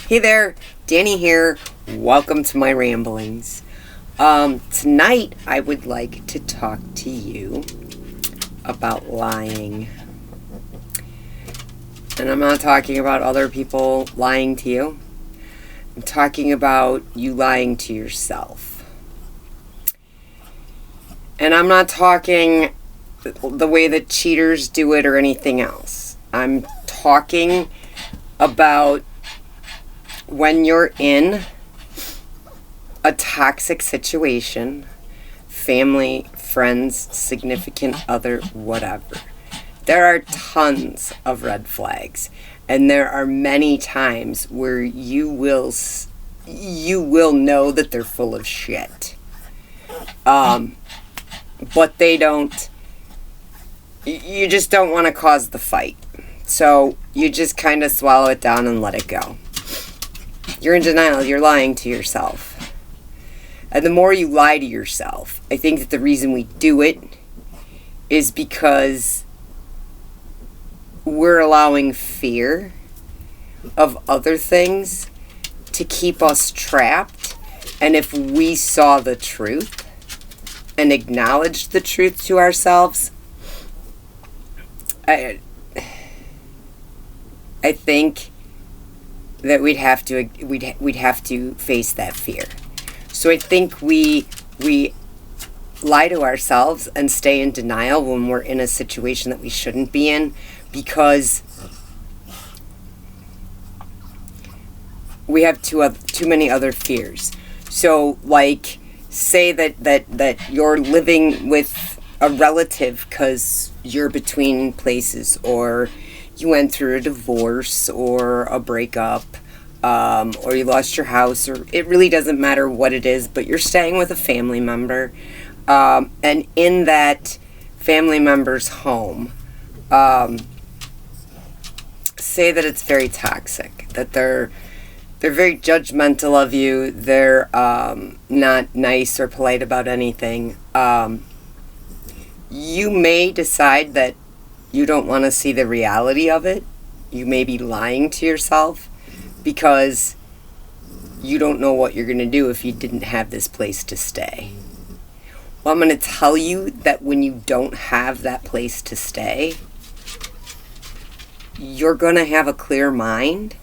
Hey there, Danny here. Welcome to my ramblings. Tonight I would like to talk to you about lying. And I'm not talking about other people lying to you. I'm talking about you lying to yourself. And I'm not talking the way that cheaters do it or anything else. I'm talking about when you're in a toxic situation, family, friends, significant other, whatever. There are tons of red flags, and there are many times where you will know that they're full of shit. But they don't. You just don't want to cause the fight, so you just kind of swallow it down and let it go. You're in denial. You're lying to yourself. And the more you lie to yourself, I think that the reason we do it is because we're allowing fear of other things to keep us trapped. And if we saw the truth and acknowledged the truth to ourselves, I think that we'd have to face that fear. So I think we lie to ourselves and stay in denial when we're in a situation that we shouldn't be in, because we have too many other fears. So, like, say that you're living with a relative because you're between places, or you went through a divorce or a breakup, or you lost your house, or it really doesn't matter what it is, but you're staying with a family member, and in that family member's home, say that it's very toxic, that they're very judgmental of you, they're not nice or polite about anything. You may decide that you don't want to see the reality of it. You may be lying to yourself because you don't know what you're going to do if you didn't have this place to stay. Well, I'm going to tell you that when you don't have that place to stay, you're going to have a clear mind,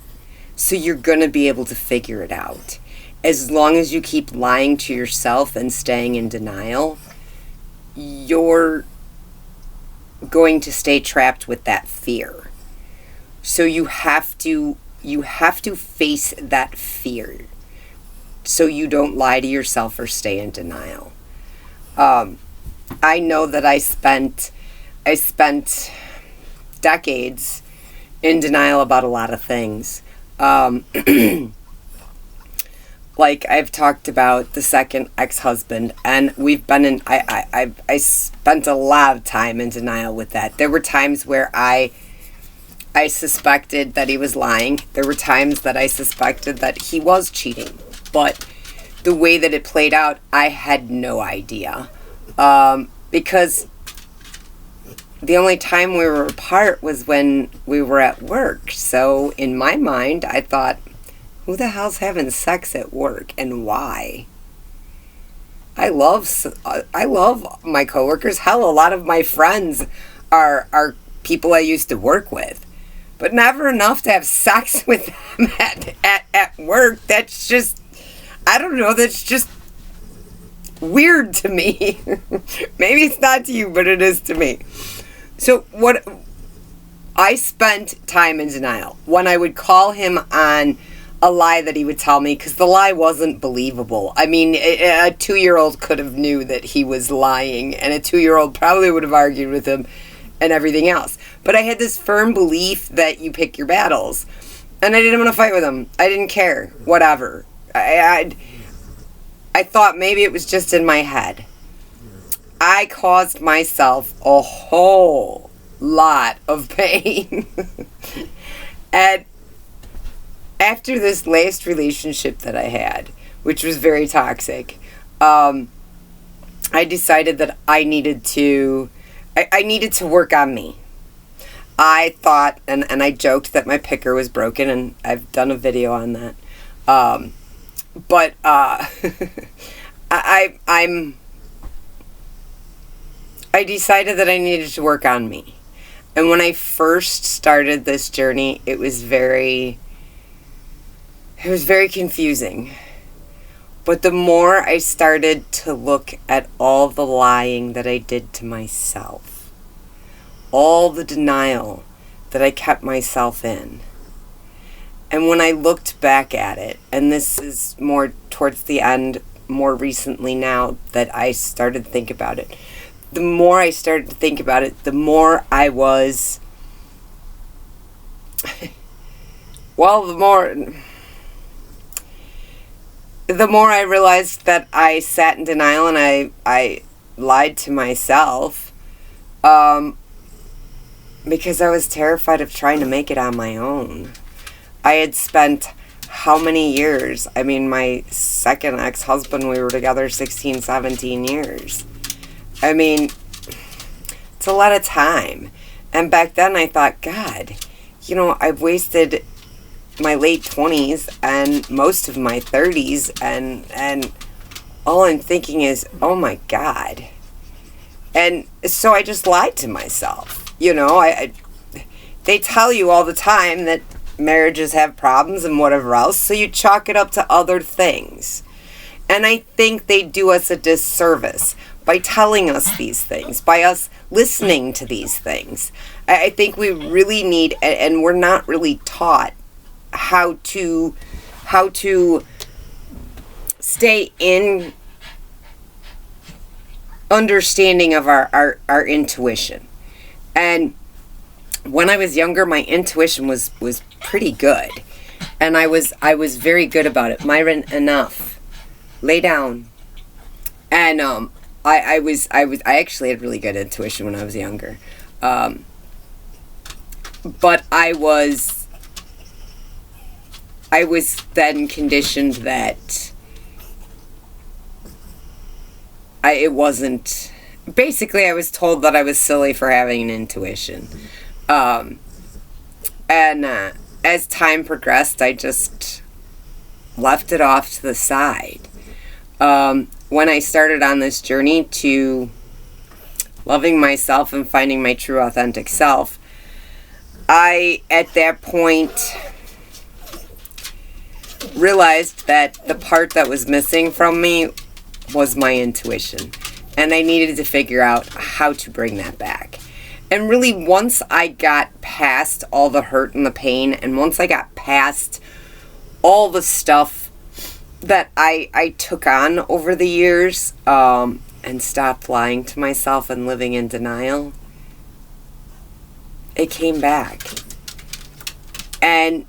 so you're going to be able to figure it out. As long as you keep lying to yourself and staying in denial, you're going to stay trapped with that fear. So you have to face that fear, so you don't lie to yourself or stay in denial. I know that I spent decades in denial about a lot of things. Like, I've talked about the second ex-husband, and we've been in, I spent a lot of time in denial with that. There were times where I suspected that he was lying. There were times that I suspected that he was cheating. But the way that it played out, I had no idea. Because the only time we were apart was when we were at work. So in my mind, I thought, who the hell's having sex at work and why? I love my coworkers. Hell, a lot of my friends are people I used to work with, but never enough to have sex with them at work. That's just, I don't know, that's just weird to me. Maybe it's not to you, but it is to me. So I spent time in denial. When I would call him on a lie that he would tell me, because the lie wasn't believable. I mean, a 2-year-old could have knew that he was lying, and a 2-year-old probably would have argued with him and everything else. But I had this firm belief that you pick your battles, and I didn't want to fight with him. I didn't care. Whatever. I thought maybe it was just in my head. I caused myself a whole lot of pain. And after this last relationship that I had, which was very toxic, I decided that I needed to work on me. I thought, and I joked that my picker was broken, and I've done a video on that. But I decided that I needed to work on me. And when I first started this journey, it was very confusing. But the more I started to look at all the lying that I did to myself, all the denial that I kept myself in, and when I looked back at it, and this is more towards the end, more recently now that I started to think about it, the more I started to think about it, the more I was, well, the more I realized that I sat in denial and I lied to myself, because I was terrified of trying to make it on my own. I had spent how many years? I mean, my second ex-husband, we were together 16, 17 years. I mean, it's a lot of time. And back then I thought, God, I've wasted my late 20s and most of my 30s, and all I'm thinking is, oh my God. And so I just lied to myself. They tell you all the time that marriages have problems and whatever else, so you chalk it up to other things. And I think they do us a disservice by telling us these things, by us listening to these things. I think we really need, and we're not really taught how to stay in understanding of our intuition. And when I was younger, my intuition was pretty good, and I was very good about it. Myron, enough, lay down. And I actually had really good intuition when I was younger, but I was then conditioned that it wasn't. Basically, I was told that I was silly for having an intuition. And as time progressed, I just left it off to the side. When I started on this journey to loving myself and finding my true authentic self, I, at that point, realized that the part that was missing from me was my intuition. And I needed to figure out how to bring that back. And really, once I got past all the hurt and the pain, and once I got past all the stuff that I took on over the years, and stopped lying to myself and living in denial, it came back. And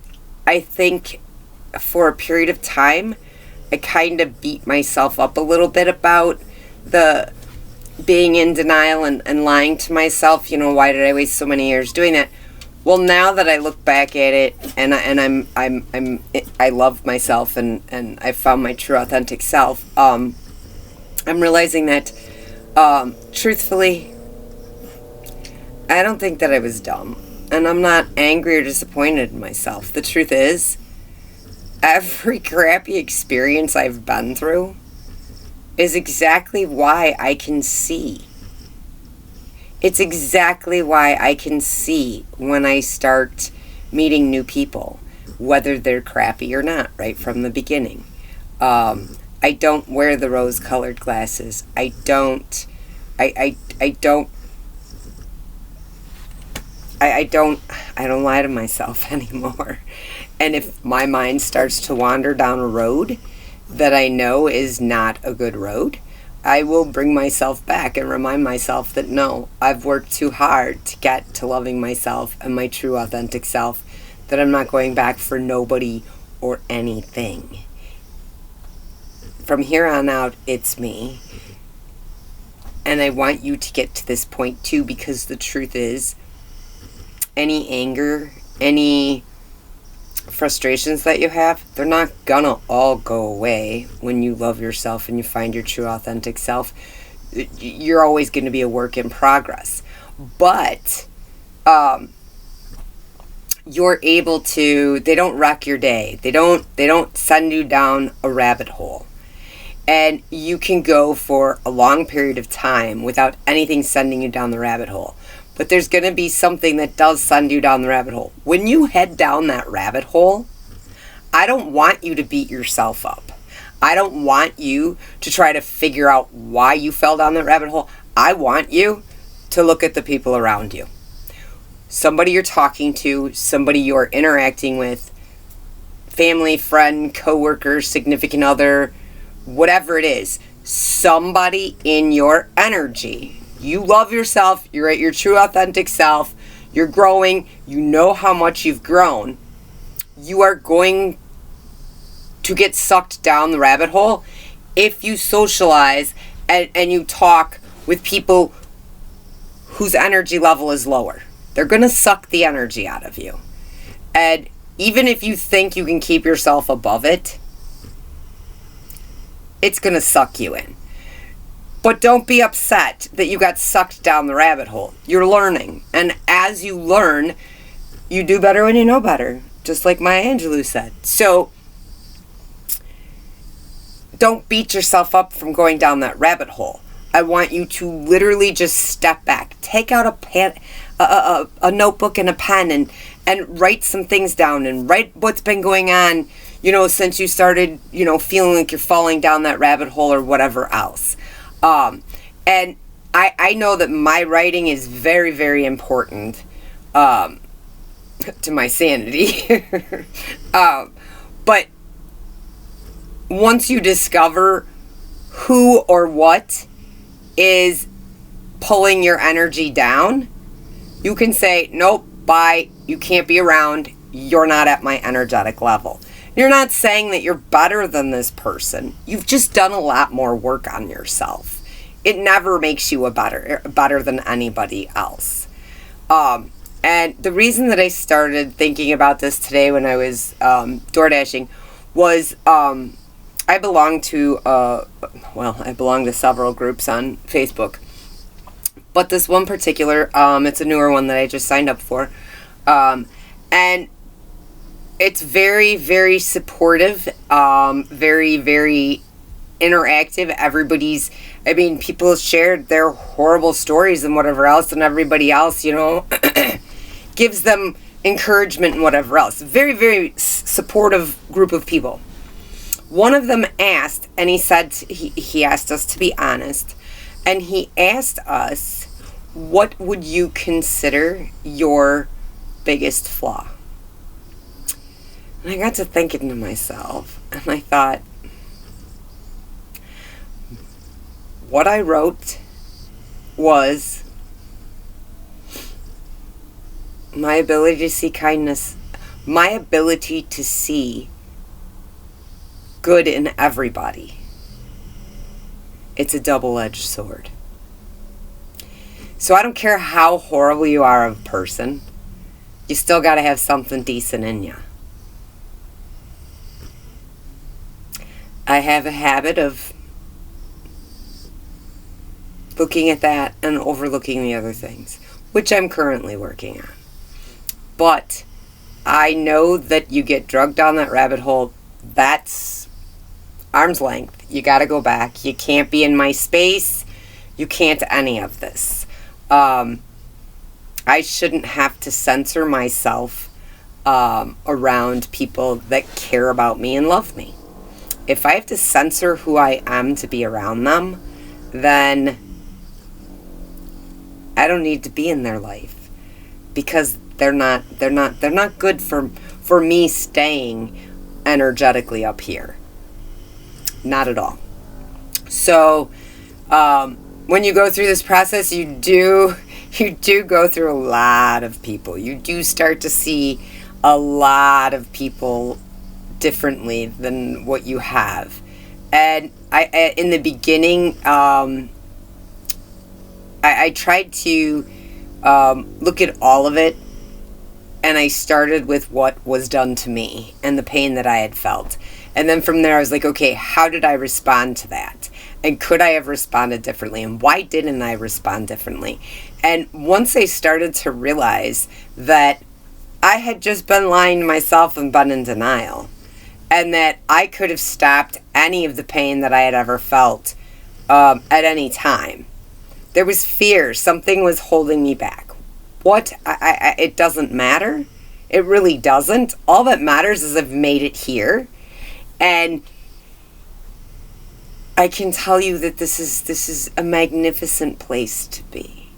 I think for a period of time, I kind of beat myself up a little bit about the being in denial and lying to myself. Why did I waste so many years doing that? Well, now that I look back at it, and I love myself, and I found my true authentic self, I'm realizing that, truthfully, I don't think that I was dumb, and I'm not angry or disappointed in myself. The truth is, every crappy experience I've been through is exactly why I can see. It's exactly why I can see when I start meeting new people, whether they're crappy or not, right from the beginning. I don't wear the rose-colored glasses. I don't lie to myself anymore. And if my mind starts to wander down a road that I know is not a good road, I will bring myself back and remind myself that no, I've worked too hard to get to loving myself and my true authentic self, that I'm not going back for nobody or anything. From here on out, it's me. And I want you to get to this point too, because the truth is, any anger, any frustrations that you have, they're not gonna all go away when you love yourself and you find your true authentic self. You're always going to be a work in progress. But you're able to, they don't wreck your day. They don't send you down a rabbit hole. And you can go for a long period of time without anything sending you down the rabbit hole. But there's going to be something that does send you down the rabbit hole. When you head down that rabbit hole, I don't want you to beat yourself up. I don't want you to try to figure out why you fell down that rabbit hole. I want you to look at the people around you. Somebody you're talking to, somebody you're interacting with, family, friend, coworker, significant other, whatever it is, somebody in your energy. You love yourself, you're at your true authentic self, you're growing, you know how much you've grown. You are going to get sucked down the rabbit hole if you socialize and you talk with people whose energy level is lower. They're going to suck the energy out of you. And even if you think you can keep yourself above it, it's going to suck you in. But don't be upset that you got sucked down the rabbit hole. You're learning. And as you learn, you do better when you know better. Just like Maya Angelou said. So don't beat yourself up from going down that rabbit hole. I want you to literally just step back. Take out a notebook and a pen and write some things down and write what's been going on, since you started, feeling like you're falling down that rabbit hole or whatever else. And I know that my writing is very, very important to my sanity. But once you discover who or what is pulling your energy down, you can say, nope, bye, you can't be around, you're not at my energetic level. You're not saying that you're better than this person. You've just done a lot more work on yourself. It never makes you better than anybody else. And the reason that I started thinking about this today when I was door-dashing was I belong to several groups on Facebook. But this one particular, it's a newer one that I just signed up for. And it's very, very supportive, very, very interactive. People shared their horrible stories and whatever else, and everybody else, gives them encouragement and whatever else. Very, very supportive group of people. One of them asked, and he said, he asked us to be honest, and he asked us, what would you consider your biggest flaw? And I got to thinking to myself, and I thought, what I wrote was my ability to see kindness, my ability to see good in everybody. It's a double-edged sword. So I don't care how horrible you are of a person, you still got to have something decent in you. I have a habit of looking at that and overlooking the other things, which I'm currently working on. But I know that you get drugged down that rabbit hole. That's arm's length. You got to go back. You can't be in my space. You can't any of this. I shouldn't have to censor myself around people that care about me and love me. If I have to censor who I am to be around them, then I don't need to be in their life, because they're not good for me staying energetically up here. Not at all. So when you go through this process, you do go through a lot of people. You do start to see a lot of people differently than what you have. And I in the beginning, I tried to look at all of it, and I started with what was done to me and the pain that I had felt. And then from there I was like, okay, how did I respond to that? And could I have responded differently? And why didn't I respond differently? And once I started to realize that I had just been lying to myself and been in denial. And that I could have stopped any of the pain that I had ever felt at any time. There was fear. Something was holding me back. What? It doesn't matter. It really doesn't. All that matters is I've made it here. And I can tell you that this is a magnificent place to be.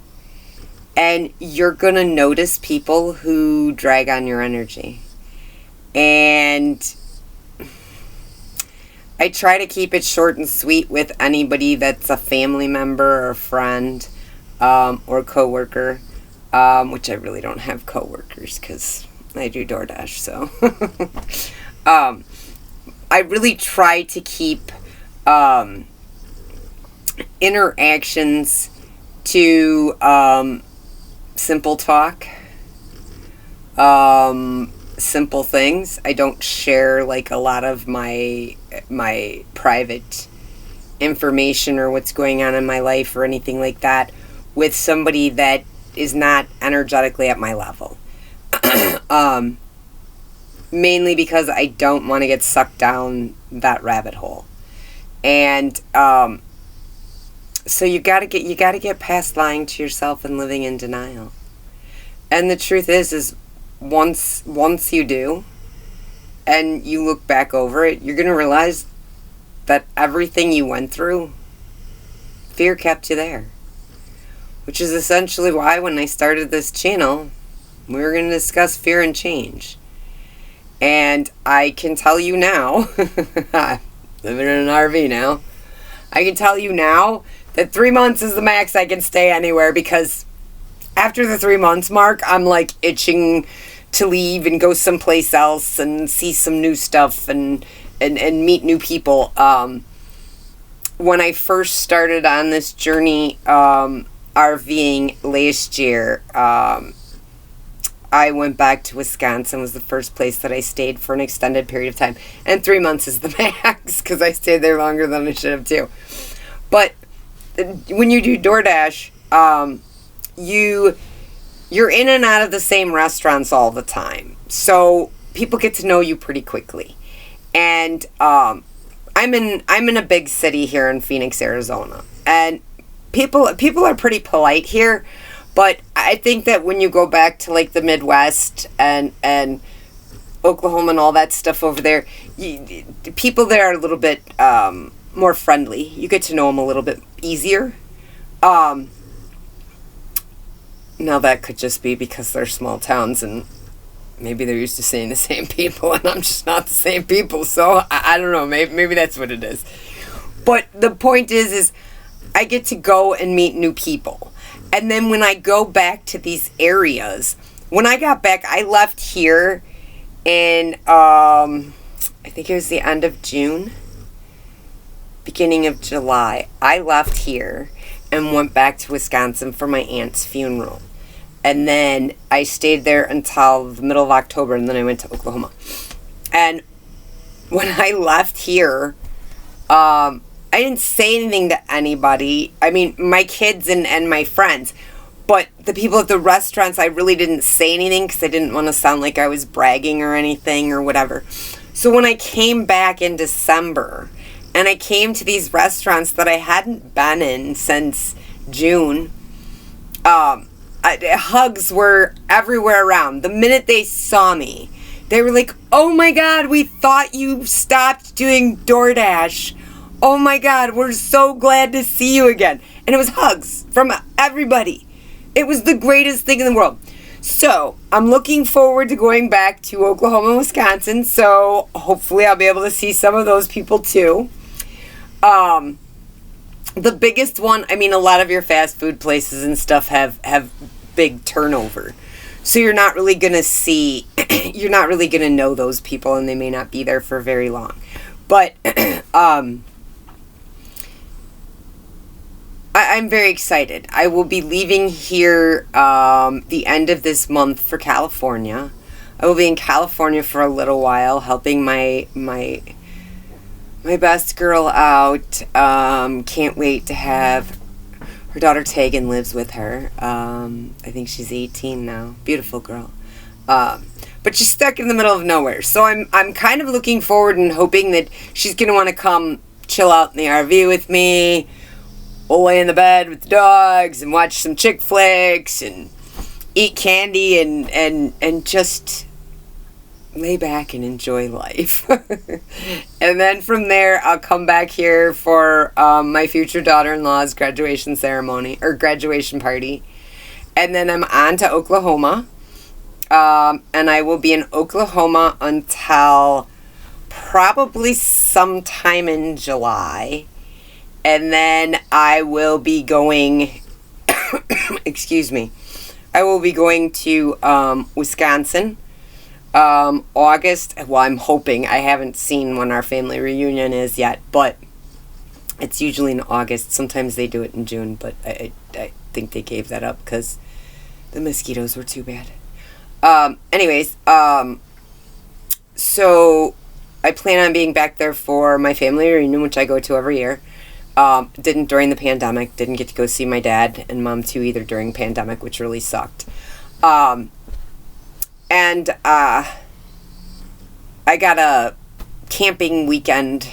And you're going to notice people who drag on your energy. And I try to keep it short and sweet with anybody that's a family member or a friend or coworker, which I really don't have coworkers because I do DoorDash. So I really try to keep interactions to simple talk. Simple things. I don't share like a lot of my private information or what's going on in my life or anything like that with somebody that is not energetically at my level. Mainly because I don't want to get sucked down that rabbit hole. And so you gotta get past lying to yourself and living in denial. And the truth is once you do, and you look back over it, you're going to realize that everything you went through, fear kept you there. Which is essentially why when I started this channel, we were going to discuss fear and change. And I can tell you now, living in an RV now, I can tell you now that 3 months is the max I can stay anywhere, because after the 3 months mark, I'm like itching to leave and go someplace else and see some new stuff and meet new people. When I first started on this journey RVing last year, I went back to Wisconsin. Was the first place that I stayed for an extended period of time. And 3 months is the max because I stayed there longer than I should have too. But when you do DoorDash, you're in and out of the same restaurants all the time. So people get to know you pretty quickly. And I'm in a big city here in Phoenix, Arizona. And people are pretty polite here, but I think that when you go back to like the Midwest and Oklahoma and all that stuff over there, people there are a little bit more friendly. You get to know them a little bit easier. Now that could just be because they're small towns and maybe they're used to seeing the same people and I'm just not the same people. So I don't know. Maybe that's what it is. But the point is I get to go and meet new people. And then when I go back to these areas, when I got back, I left here in, I think it was the end of June, beginning of July. I left here and went back to Wisconsin for my aunt's funeral. And then I stayed there until the middle of October, and then I went to Oklahoma. And when I left here, I didn't say anything to anybody. I mean, my kids and my friends. But the people at the restaurants, I really didn't say anything because I didn't want to sound like I was bragging or anything or whatever. So when I came back in December, and I came to these restaurants that I hadn't been in since June, hugs were everywhere around. The minute they saw me, they were like, "Oh my God, we thought you stopped doing DoorDash. Oh my God, we're so glad to see you again." And it was hugs from everybody. It was the greatest thing in the world. So I'm looking forward to going back to Oklahoma and Wisconsin. So hopefully I'll be able to see some of those people too. The biggest one, I mean, a lot of your fast food places and stuff have big turnover. So you're not really going to see, you're not really going to know those people, and they may not be there for very long. But I'm very excited. I will be leaving here the end of this month for California. I will be in California for a little while, helping my best girl out. Can't wait to have her daughter Tegan lives with her. I think she's 18 now. Beautiful girl. but she's stuck in the middle of nowhere. So I'm kind of looking forward and hoping that she's going to want to come chill out in the RV with me. We'll lay in the bed with the dogs and watch some chick flicks and eat candy and just lay back and enjoy life. And then from there, I'll come back here for my future daughter-in-law's graduation ceremony or graduation party. And then I'm on to Oklahoma. And I will be in Oklahoma until probably sometime in July. And then I will be going, excuse me, I will be going to Wisconsin. August, well, I'm hoping. I haven't seen when our family reunion is yet, but it's usually in August. Sometimes they do it in June, but I think they gave that up because the mosquitoes were too bad. Anyways, so I plan on being back there for my family reunion, which I go to every year. Didn't during the pandemic. Didn't get to go see my dad and mom too either during pandemic, which really sucked. And I got a camping weekend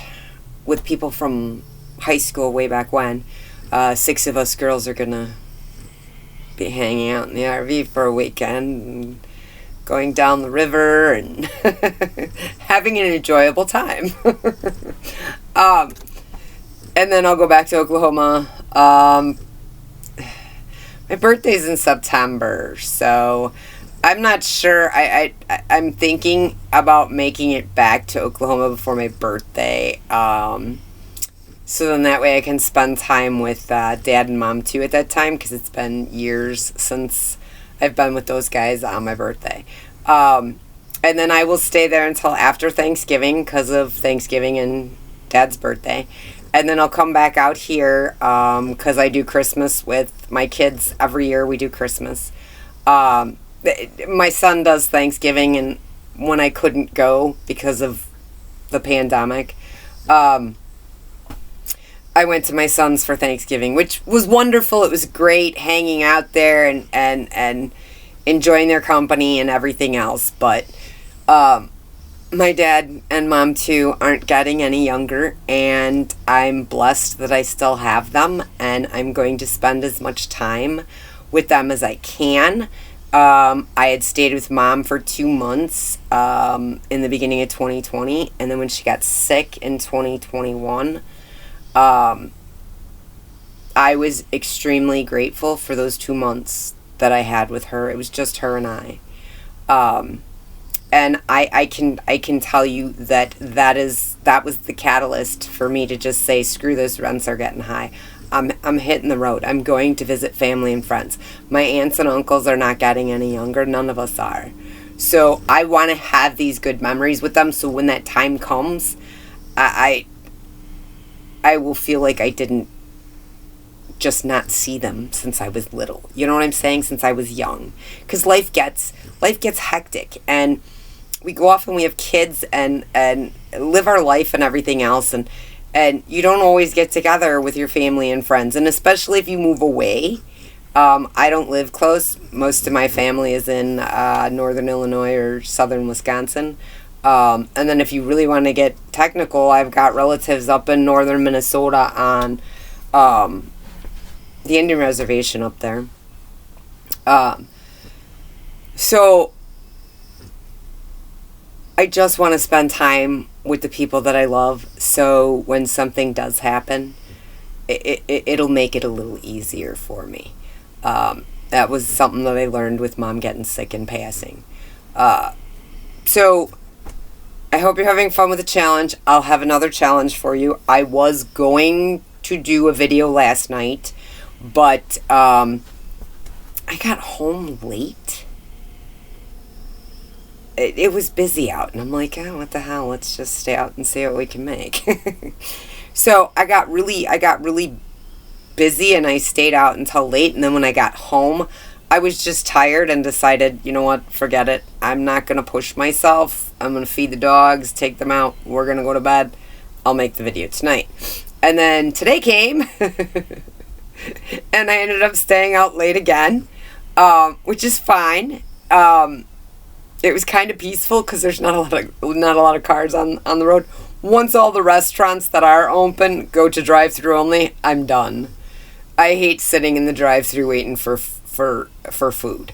with people from high school way back when. 6 of us girls are gonna be hanging out in the RV for a weekend and going down the river and having an enjoyable time. And then I'll go back to Oklahoma. My birthday's in September, so I'm not sure. I'm thinking about making it back to Oklahoma before my birthday. So then that way I can spend time with Dad and Mom too at that time, because it's been years since I've been with those guys on my birthday. And then I will stay there until after Thanksgiving because of Thanksgiving and Dad's birthday. And then I'll come back out here because I do Christmas with my kids. Every year we do Christmas. My son does Thanksgiving, and when I couldn't go because of the pandemic, I went to my son's for Thanksgiving, which was wonderful. It was great hanging out there and enjoying their company and everything else. But my dad and mom too aren't getting any younger, and I'm blessed that I still have them, and I'm going to spend as much time with them as I can. I had stayed with Mom for 2 months in the beginning of 2020, and then when she got sick in 2021, I was extremely grateful for those 2 months that I had with her. It was just her and I. And I can tell you that was the catalyst for me to just say, screw this, rents are getting high. I'm hitting the road. I'm going to visit family and friends. My aunts and uncles are not getting any younger. None of us are. So I want to have these good memories with them, so when that time comes, I will feel like I didn't just not see them since I was little. You know what I'm saying? Since I was young. Because life gets hectic, and we go off and we have kids and live our life and everything else, and you don't always get together with your family and friends, and especially if you move away. I don't live close. Most of my family is in northern Illinois or southern Wisconsin. And then if you really want to get technical, I've got relatives up in northern Minnesota on the Indian Reservation up there. So I just want to spend time with the people that I love, so when something does happen, it'll make it a little easier for me. That was something that I learned with Mom getting sick and passing. So I hope you're having fun with the challenge. I'll have another challenge for you. I was going to do a video last night, but I got home late. It was busy out, and I'm like, oh, what the hell? Let's just stay out and see what we can make. So I got really busy, and I stayed out until late. And then when I got home, I was just tired and decided, you know what? Forget it. I'm not gonna push myself. I'm gonna feed the dogs, take them out. We're gonna go to bed. I'll make the video tonight. And then today came, and I ended up staying out late again, which is fine. It was kind of peaceful because there's not a lot of cars on the road. Once all the restaurants that are open go to drive-through only, I'm done. I hate sitting in the drive-through waiting for food.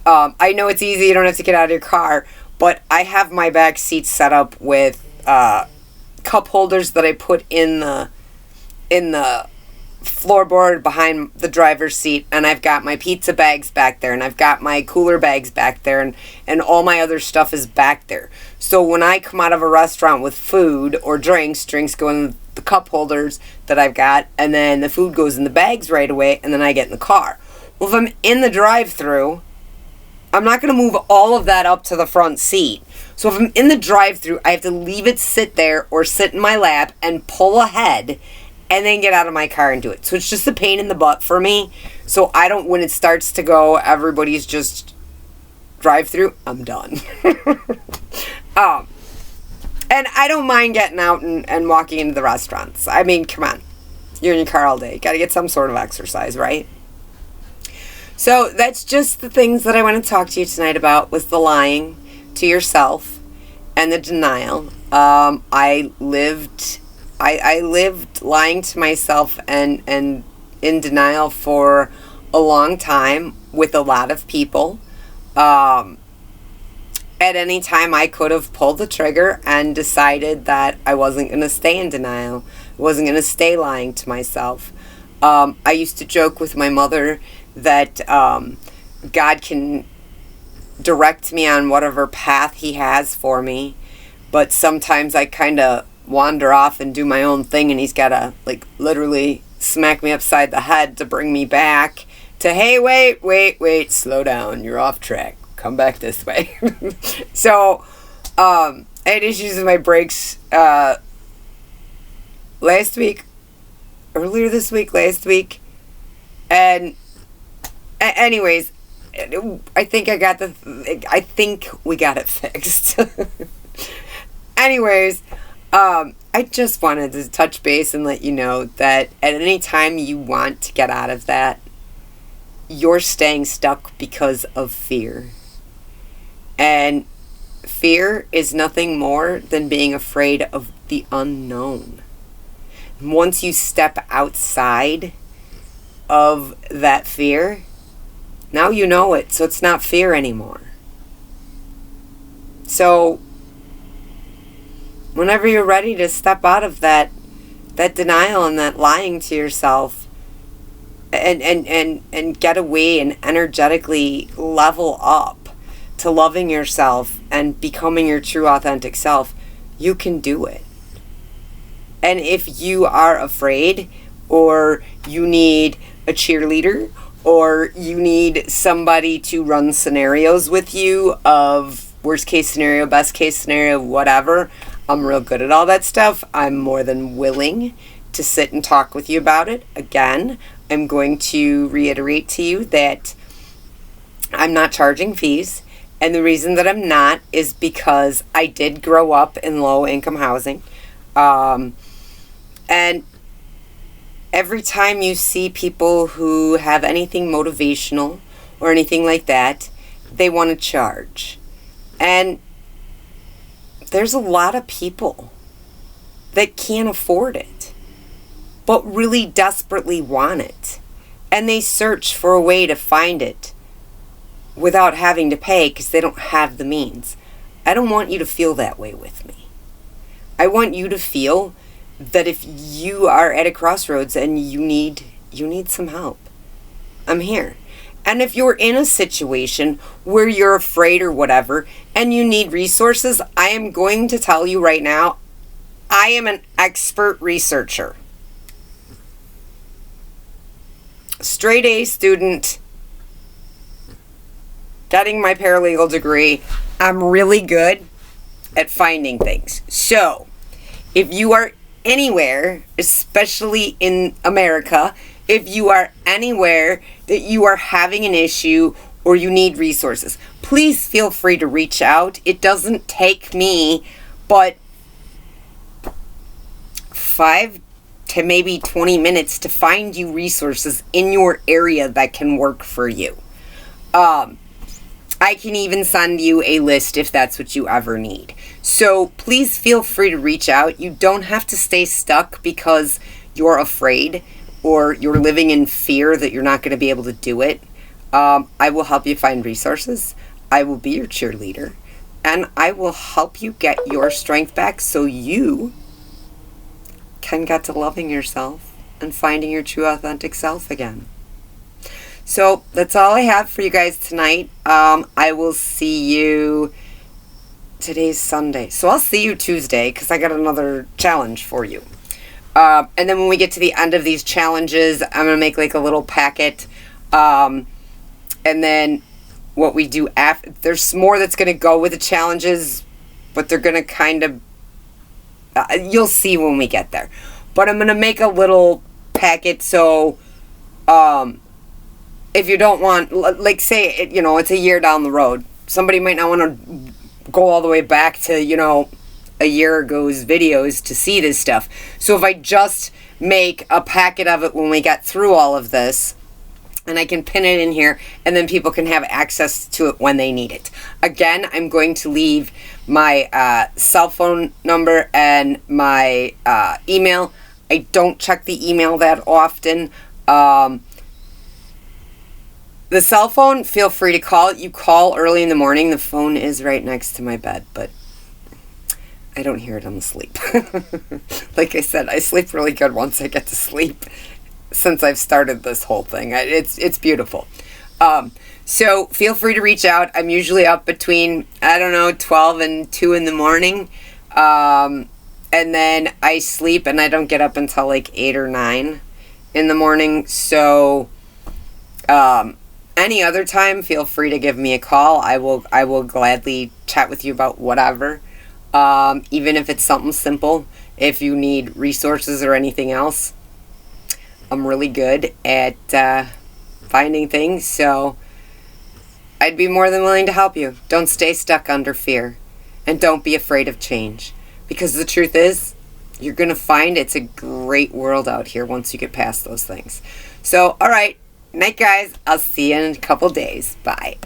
I know it's easy; you don't have to get out of your car, but I have my back seat set up with cup holders that I put in the floorboard behind the driver's seat, and I've got my pizza bags back there, and I've got my cooler bags back there, and all my other stuff is back there. So when I come out of a restaurant with food or drinks go in the cup holders that I've got, and then the food goes in the bags right away, and then I get in the car. Well, if I'm in the drive-thru, I'm not going to move all of that up to the front seat. So if I'm in the drive-thru, I have to leave it sit there or sit in my lap and pull ahead and then get out of my car and do it. So it's just a pain in the butt for me. So I don't, when it starts to go, everybody's just drive-thru, I'm done. And I don't mind getting out and walking into the restaurants. I mean, come on. You're in your car all day. Got to get some sort of exercise, right? So that's just the things that I want to talk to you tonight about, was the lying to yourself and the denial. I lived lying to myself and in denial for a long time with a lot of people. At any time I could have pulled the trigger and decided that I wasn't going to stay in denial. I wasn't going to stay lying to myself. I used to joke with my mother that God can direct me on whatever path he has for me, but sometimes I kind of wander off and do my own thing, and he's got to literally smack me upside the head to bring me back to, hey, wait, slow down, you're off track, come back this way. So I had issues with my brakes last week, and anyways, I think we got it fixed. Anyways, I just wanted to touch base and let you know that at any time you want to get out of that, you're staying stuck because of fear. And fear is nothing more than being afraid of the unknown. Once you step outside of that fear, now you know it, so it's not fear anymore. So whenever you're ready to step out of that denial and that lying to yourself and get away and energetically level up to loving yourself and becoming your true authentic self, you can do it. And if you are afraid, or you need a cheerleader, or you need somebody to run scenarios with you of worst case scenario, best case scenario, whatever, I'm real good at all that stuff. I'm more than willing to sit and talk with you about it. Again, I'm going to reiterate to you that I'm not charging fees. And the reason that I'm not is because I did grow up in low-income housing. And every time you see people who have anything motivational or anything like that, they want to charge. And there's a lot of people that can't afford it, but really desperately want it. And they search for a way to find it without having to pay because they don't have the means. I don't want you to feel that way with me. I want you to feel that if you are at a crossroads and you need some help, I'm here. And if you're in a situation where you're afraid or whatever and you need resources, I am going to tell you right now, I am an expert researcher. Straight A student, getting my paralegal degree. I'm really good at finding things. So, if you are anywhere, especially in America, if you are anywhere that you are having an issue or you need resources, please feel free to reach out. It doesn't take me but 5 to maybe 20 minutes to find you resources in your area that can work for you. I can even send you a list if that's what you ever need. So please feel free to reach out. You don't have to stay stuck because you're afraid or you're living in fear that you're not going to be able to do it. I will help you find resources. I will be your cheerleader. And I will help you get your strength back so you can get to loving yourself and finding your true authentic self again. So that's all I have for you guys tonight. I will see you. Today's Sunday. So I'll see you Tuesday because I got another challenge for you. And then when we get to the end of these challenges, I'm going to make like a little packet. And then what we do after, there's more that's going to go with the challenges, but they're going to kind of, you'll see when we get there. But I'm going to make a little packet so, if you don't want, like say, it's a year down the road. Somebody might not want to go all the way back to, a year ago's videos to see this stuff. So if I just make a packet of it when we get through all of this, and I can pin it in here, and then people can have access to it when they need it. Again, I'm going to leave my cell phone number and my email. I don't check the email that often. The cell phone, feel free to call. You call early in the morning. The phone is right next to my bed, but I don't hear it. I'm asleep. Like I said, I sleep really good once I get to sleep since I've started this whole thing. It's beautiful. So feel free to reach out. I'm usually up between, 12 and 2 in the morning. And then I sleep and I don't get up until like 8 or 9 in the morning. So, any other time, feel free to give me a call. I will gladly chat with you about whatever. Even if it's something simple. If you need resources or anything else, I'm really good at finding things. So I'd be more than willing to help you. Don't stay stuck under fear. And don't be afraid of change. Because the truth is, you're going to find it's a great world out here once you get past those things. So, all right. Night, guys. I'll see you in a couple days. Bye.